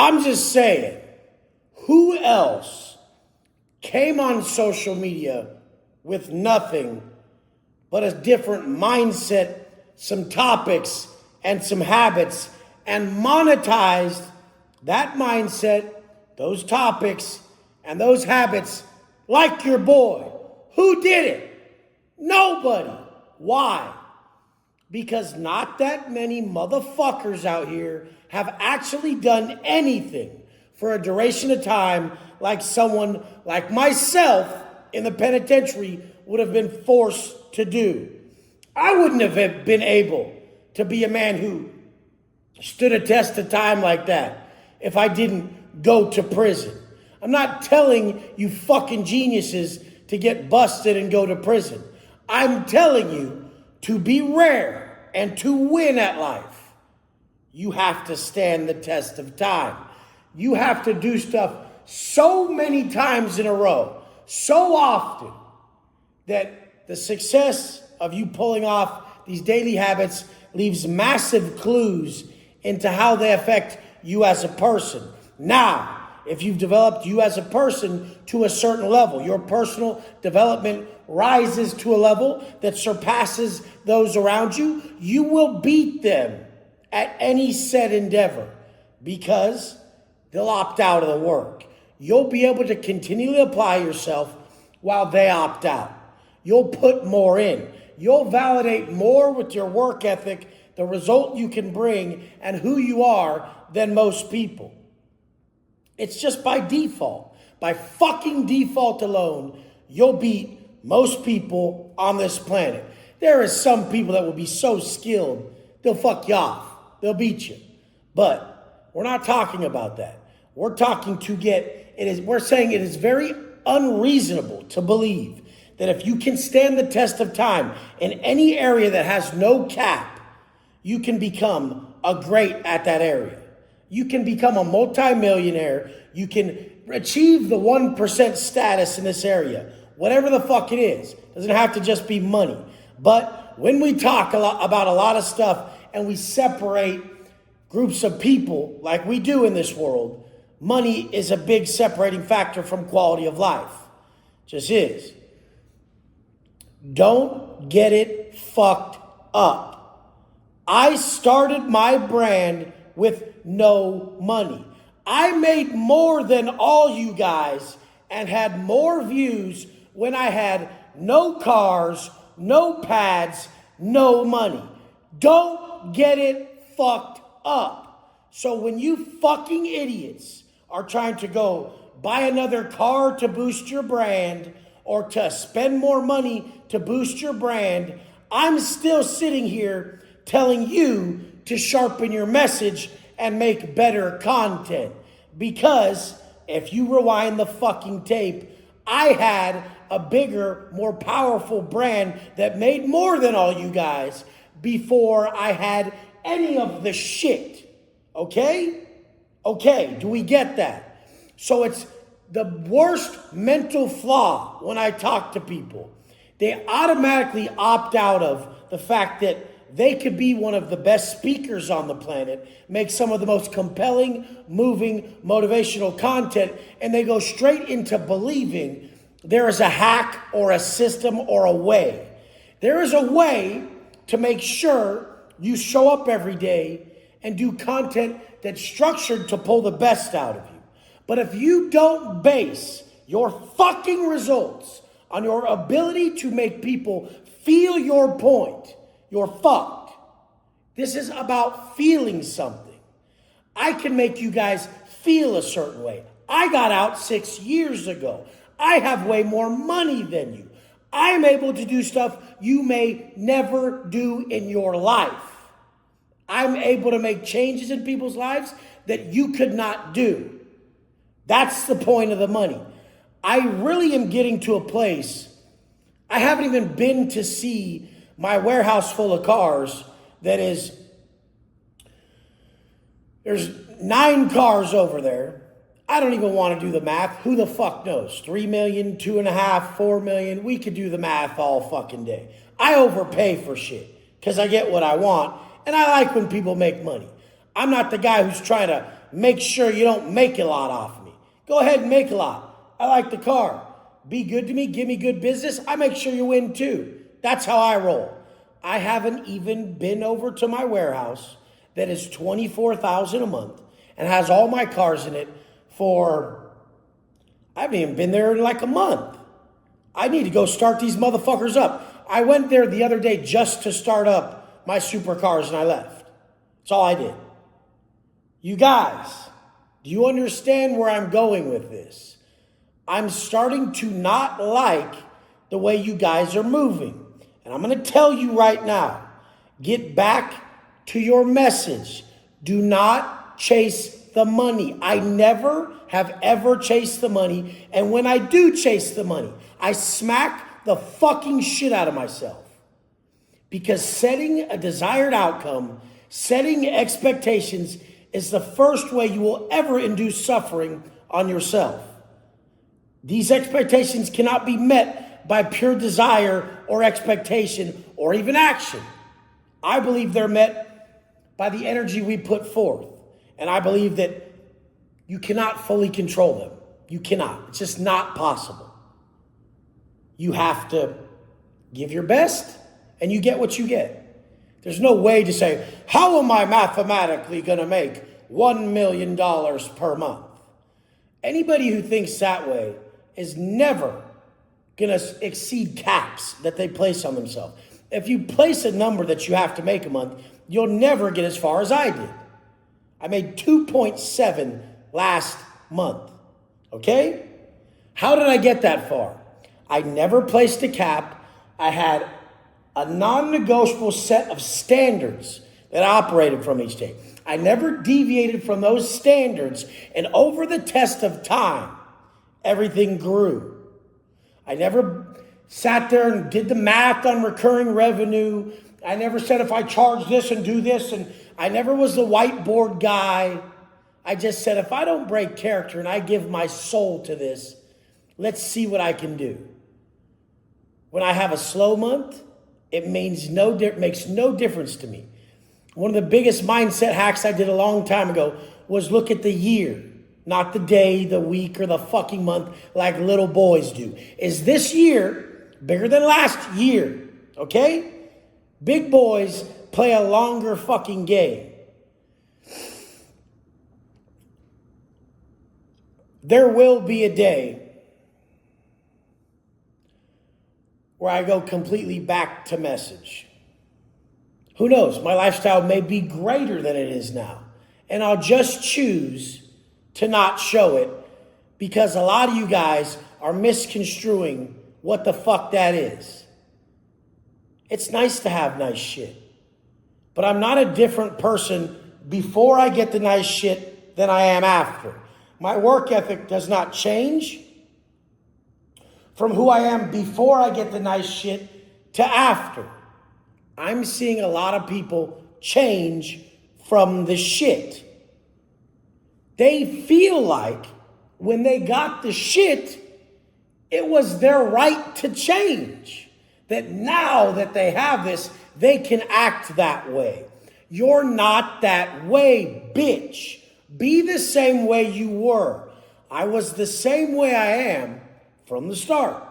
I'm just saying, who else came on social media with nothing but a different mindset, some topics, and some habits, and monetized that mindset, those topics, and those habits like your boy? Who did it? Nobody. Why? Because not that many motherfuckers out here have actually done anything for a duration of time like someone like myself in the penitentiary would have been forced to do. I wouldn't have been able to be a man who stood a test of time like that if I didn't go to prison. I'm not telling you fucking geniuses to get busted and go to prison. I'm telling you to be rare and to win at life, you have to stand the test of time. You have to do stuff so many times in a row, so often, that the success of you pulling off these daily habits leaves massive clues into how they affect you as a person. Now, if you've developed you as a person to a certain level, your personal development rises to a level that surpasses those around you, you will beat them at any set endeavor because they'll opt out of the work. You'll be able to continually apply yourself while they opt out. You'll put more in. You'll validate more with your work ethic, the result you can bring, and who you are than most people. It's just by default. By fucking default alone, you'll beat most people on this planet. There is some people that will be so skilled, they'll fuck you off. They'll beat you. But we're not talking about that. We're talking to we're saying it is very unreasonable to believe that if you can stand the test of time in any area that has no cap, you can become a great at that area. You can become a multimillionaire. You can achieve the 1% status in this area. Whatever the fuck it is. Doesn't have to just be money. But when we talk about a lot of stuff and we separate groups of people like we do in this world, money is a big separating factor from quality of life. Just is. Don't get it fucked up. I started my brand with no money. I made more than all you guys and had more views when I had no cars, no pads, no money. Don't get it fucked up. So when you fucking idiots are trying to go buy another car to boost your brand or to spend more money to boost your brand, I'm still sitting here telling you to sharpen your message and make better content. Because if you rewind the fucking tape, I had a bigger, more powerful brand that made more than all you guys before I had any of the shit. Okay? Okay, do we get that? So it's the worst mental flaw when I talk to people. They automatically opt out of the fact that they could be one of the best speakers on the planet, make some of the most compelling, moving, motivational content, and they go straight into believing there is a hack or a system or a way. There is a way to make sure you show up every day and do content that's structured to pull the best out of you. But if you don't base your fucking results on your ability to make people feel your point, you're fucked. This is about feeling something. I can make you guys feel a certain way. I got out 6 years ago. I have way more money than you. I'm able to do stuff you may never do in your life. I'm able to make changes in people's lives that you could not do. That's the point of the money. I really am getting to a place, I haven't even been to see my warehouse full of cars there's 9 cars over there. I don't even want to do the math. Who the fuck knows? 3 million, 2.5, 4 million. We could do the math all fucking day. I overpay for shit because I get what I want. And I like when people make money. I'm not the guy who's trying to make sure you don't make a lot off me. Go ahead and make a lot. I like the car. Be good to me. Give me good business. I make sure you win too. That's how I roll. I haven't even been over to my warehouse that is $24,000 a month and has all my cars in it I haven't even been there in like a month. I need to go start these motherfuckers up. I went there the other day just to start up my supercars and I left. That's all I did. You guys, do you understand where I'm going with this? I'm starting to not like the way you guys are moving. And I'm going to tell you right now, get back to your message. Do not chase the money. I never have ever chased the money. And when I do chase the money, I smack the fucking shit out of myself. Because setting a desired outcome, setting expectations is the first way you will ever induce suffering on yourself. These expectations cannot be met by pure desire or expectation or even action. I believe they're met by the energy we put forth. And I believe that you cannot fully control them. You cannot. It's just not possible. You have to give your best and you get what you get. There's no way to say, how am I mathematically going to make $1 million per month? Anybody who thinks that way is never going to exceed caps that they place on themselves. If you place a number that you have to make a month, you'll never get as far as I did. I made 2.7 last month. Okay? How did I get that far? I never placed a cap. I had a non-negotiable set of standards that I operated from each day. I never deviated from those standards, and over the test of time, everything grew. I never sat there and did the math on recurring revenue. I never said if I charge this and do this, and I never was the whiteboard guy. I just said if I don't break character and I give my soul to this, let's see what I can do. When I have a slow month, it makes no difference to me. One of the biggest mindset hacks I did a long time ago was look at the year, not the day, the week, or the fucking month like little boys do. Is this year bigger than last year? Okay? Big boys play a longer fucking game. There will be a day where I go completely back to message. Who knows? My lifestyle may be greater than it is now. And I'll just choose to not show it because a lot of you guys are misconstruing what the fuck that is. It's nice to have nice shit. But I'm not a different person before I get the nice shit than I am after. My work ethic does not change from who I am before I get the nice shit to after. I'm seeing a lot of people change from the shit. They feel like when they got the shit, it was their right to change. That now that they have this, they can act that way. You're not that way, bitch. Be the same way you were. I was the same way I am from the start.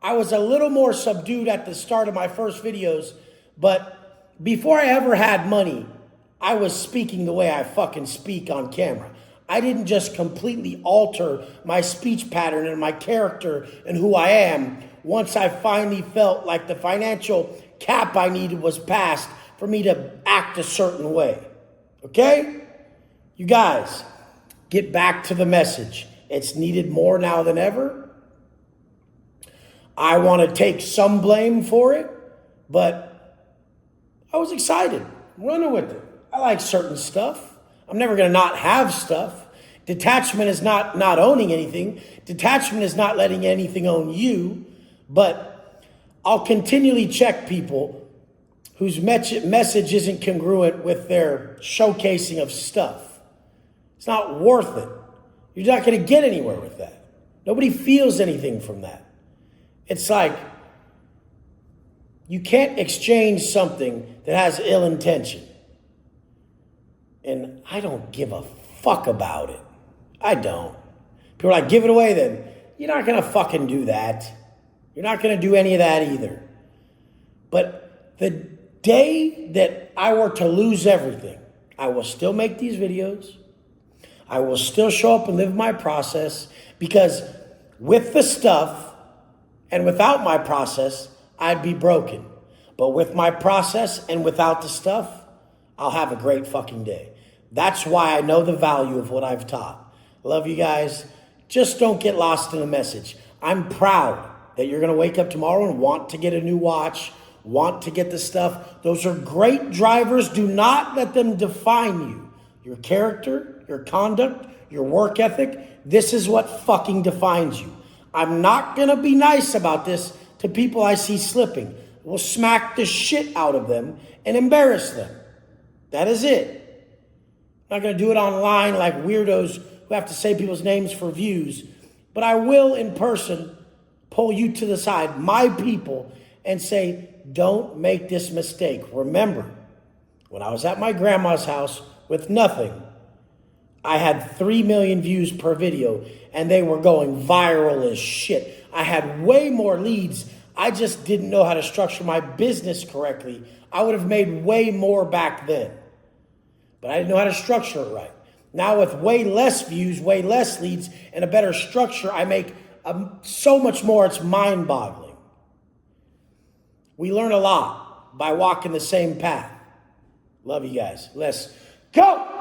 I was a little more subdued at the start of my first videos, but before I ever had money, I was speaking the way I fucking speak on camera. I didn't just completely alter my speech pattern and my character and who I am once I finally felt like the financial cap I needed was passed for me to act a certain way. Okay? You guys, get back to the message. It's needed more now than ever. I want to take some blame for it, but I was excited, running with it. I like certain stuff. I'm never going to not have stuff. Detachment is not owning anything. Detachment is not letting anything own you, but I'll continually check people whose message isn't congruent with their showcasing of stuff. It's not worth it. You're not going to get anywhere with that. Nobody feels anything from that. It's like you can't exchange something that has ill intention. And I don't give a fuck about it. I don't. People are like, give it away then. You're not going to fucking do that. You're not going to do any of that either. But the day that I were to lose everything, I will still make these videos. I will still show up and live my process, because with the stuff and without my process, I'd be broken. But with my process and without the stuff, I'll have a great fucking day. That's why I know the value of what I've taught. Love you guys. Just don't get lost in the message. I'm proud that you're going to wake up tomorrow and want to get a new watch, want to get the stuff. Those are great drivers. Do not let them define you. Your character, your conduct, your work ethic, this is what fucking defines you. I'm not going to be nice about this to people I see slipping. We'll smack the shit out of them and embarrass them. That is it. I'm not going to do it online like weirdos who have to say people's names for views. But I will, in person, pull you to the side, my people, and say, don't make this mistake. Remember, when I was at my grandma's house with nothing, I had 3 million views per video, and they were going viral as shit. I had way more leads. I just didn't know how to structure my business correctly. I would have made way more back then. But I didn't know how to structure it right. Now with way less views, way less leads, and a better structure, I make so much more, it's mind-boggling. We learn a lot by walking the same path. Love you guys. Let's go!